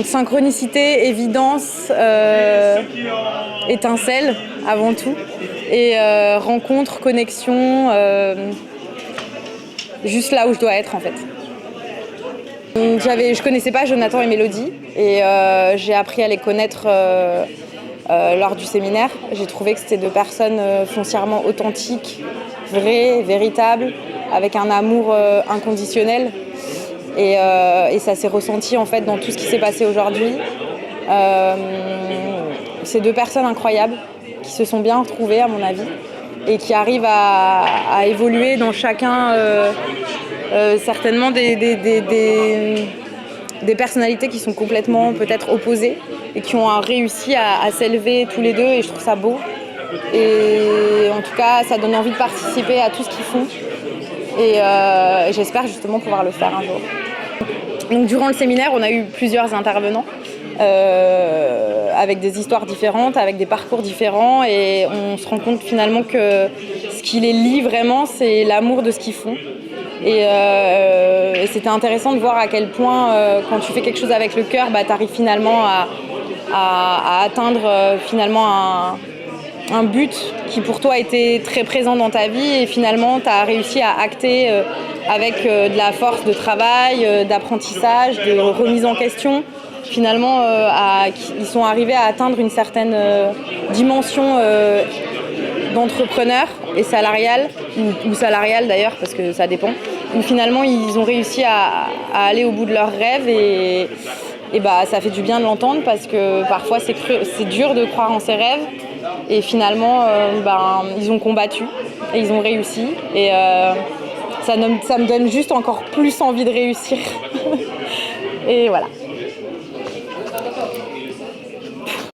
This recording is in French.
Synchronicité, évidence, étincelle avant tout, et rencontre, connexion, juste là où je dois être en fait. Je connaissais pas Jonathan et Mélodie et j'ai appris à les connaître lors du séminaire. J'ai trouvé que c'était deux personnes foncièrement authentiques, vraies, véritables, avec un amour inconditionnel. Et ça s'est ressenti en fait dans tout ce qui s'est passé aujourd'hui. C'est deux personnes incroyables qui se sont bien retrouvées à mon avis et qui arrivent à évoluer dans chacun certainement des personnalités qui sont complètement peut-être opposées et qui ont réussi à s'élever tous les deux et je trouve ça beau. Et en tout cas ça donne envie de participer à tout ce qu'ils font et j'espère justement pouvoir le faire un jour. Donc, durant le séminaire, on a eu plusieurs intervenants avec des histoires différentes, avec des parcours différents et on se rend compte finalement que ce qui les lie vraiment, c'est l'amour de ce qu'ils font. Et c'était intéressant de voir à quel point quand tu fais quelque chose avec le cœur, tu arrives finalement à atteindre finalement un but qui pour toi était très présent dans ta vie et finalement tu as réussi à acter avec de la force de travail, d'apprentissage, de remise en question. Finalement, ils sont arrivés à atteindre une certaine dimension d'entrepreneur et salariale, ou salariale d'ailleurs, parce que ça dépend. où finalement ils ont réussi à aller au bout de leurs rêves et ça fait du bien de l'entendre parce que parfois c'est dur de croire en ses rêves et finalement ils ont combattu et ils ont réussi et ça me donne juste encore plus envie de réussir et voilà.